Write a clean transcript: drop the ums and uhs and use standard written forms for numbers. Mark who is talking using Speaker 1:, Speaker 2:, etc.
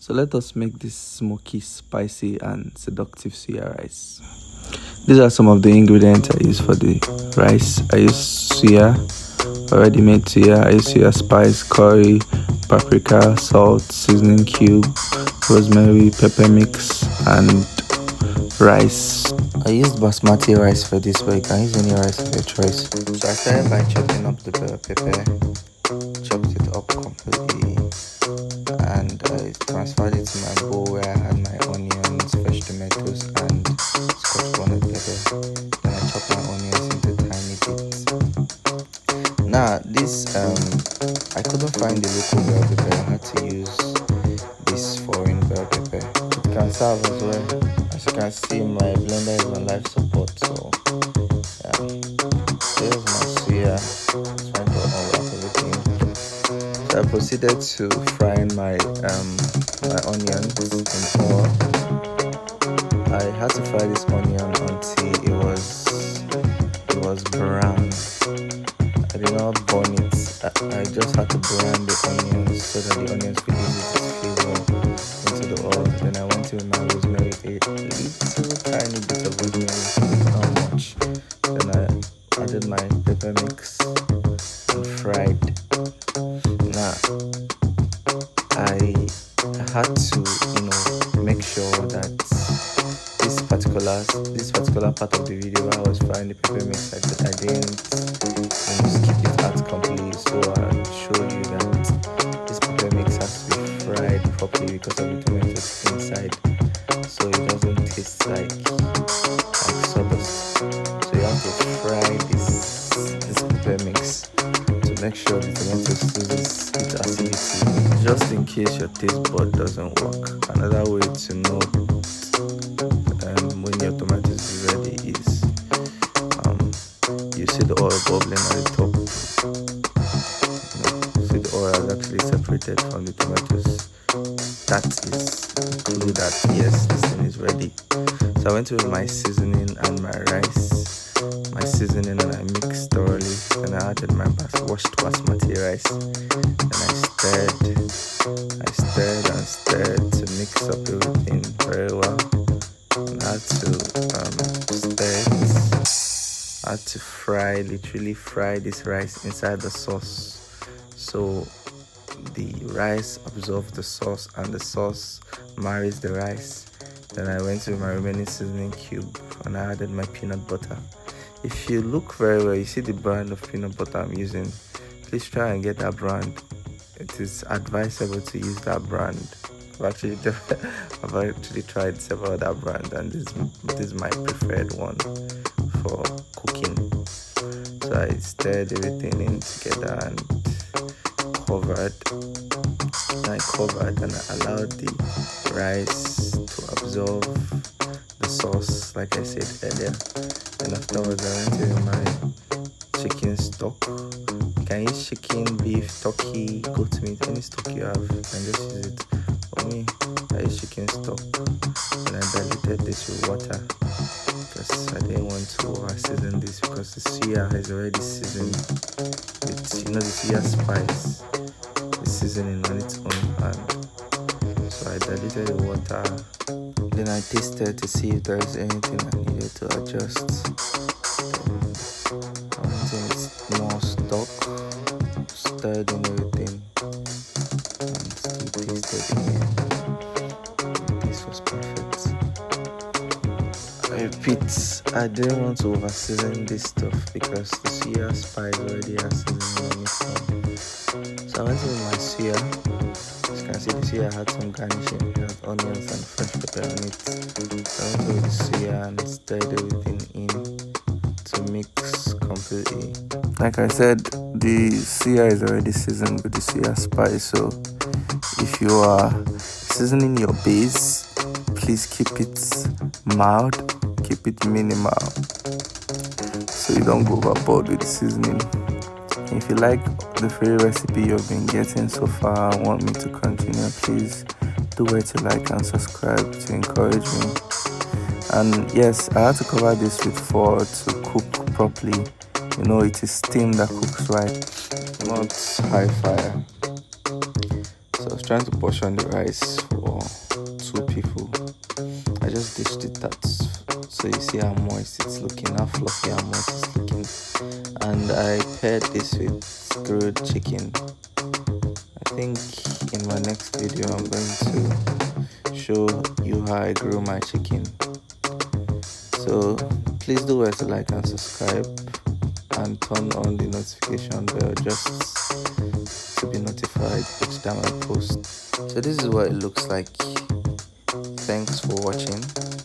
Speaker 1: So let us make this smoky, spicy and seductive suya rice. These are some of the ingredients I use for the rice. I use suya, already made suya. I use suya spice, curry, paprika, salt, seasoning cube, rosemary, pepper mix and rice. I used basmati rice for this, but you can use any rice of your choice. So I started by chopping up the bell pepper, chopped it up completely, and I transferred it to my bowl where I had my onions, fresh tomatoes, and scotch bonnet pepper. Then I chopped my onions into tiny bits. Now this I couldn't find the local bell pepper. I had to use this foreign bell pepper. It can serve as well. As you can see, my blender is on life support, so yeah. There's my suya. Trying to unwrap everything. So I proceeded to frying my onions in oil. I had to fry this onion until it was brown. I did not burn it. I just had to brown the onions so that the onions could use its flavor into the oil. Then I went in with my rosemary, a little tiny bit of rosemary, not much. Then I added my pepper mix and fried. Now I had to, make sure that this particular part of the video where I was frying the pepper mix, I didn't skip it out completely. So I'll show you that this pepper mix has to be fried properly because of the tomatoes inside, so it doesn't taste like sawdust. So you have to fry this pepper mix to make sure the tomatoes loses its acidity. Just in case your taste bud doesn't work, another way to know when your tomatoes is ready is you see the oil bubbling at the top. See the oil has actually separated from the tomatoes. That is the clue that yes, this thing is ready. So I went with my seasoning and my rice. My seasoning, and I mixed thoroughly. Then I added my washed basmati rice. And I stirred to mix up everything very well. And I had to stir it. I had to literally fry this rice inside the sauce, so the rice absorbs the sauce and the sauce marries the rice. Then I went with my remaining seasoning cube and I added my peanut butter. If you look very well, you see the brand of peanut butter I'm using. Please try and get that brand. It is advisable to use that brand. I've actually tried several other brands, and this is my preferred one for cooking. So I stirred everything in together and covered. And I allowed the rice to absorb the sauce, like I said earlier. And afterwards I went in my chicken stock. You can use chicken, beef, turkey, goat meat, any stock you have, you can just use it. For me, I use chicken stock, and I diluted this with water because I didn't want to over season this, because the suya is already seasoned with, the suya spice is seasoning on its own. And so I diluted the water. Then I tasted to see if there is anything I needed to adjust. Then I went in with more stock, stirred in everything, and still tasted again. This was perfect. I repeat, I didn't want to over season this stuff because the suya spice already has seasoning on its own. So I went in with my suya. As you can see, the suya had some garnishing. It had onions and fresh pepper on it. So I went with the suya and stirred everything in to mix completely. Like I said, the suya is already seasoned with the suya spice. So if you are seasoning your base, please keep it mild, keep it minimal, so you don't go overboard with the seasoning. If you like the free recipe you've been getting so far and want me to continue, please do wait to like and subscribe to encourage me. And yes, I had to cover this with foil to cook properly. It is steam that cooks right, not high fire. So I was trying to portion the rice for 2 people. I just dished it out, so you see how moist it's looking, how fluffy and moist it's looking. And I paired this with grilled chicken. I think in my next video I'm going to show you how I grill my chicken. So please do well to like and subscribe and turn on the notification bell just to be notified each time I post. So this is what it looks like. Thanks for watching.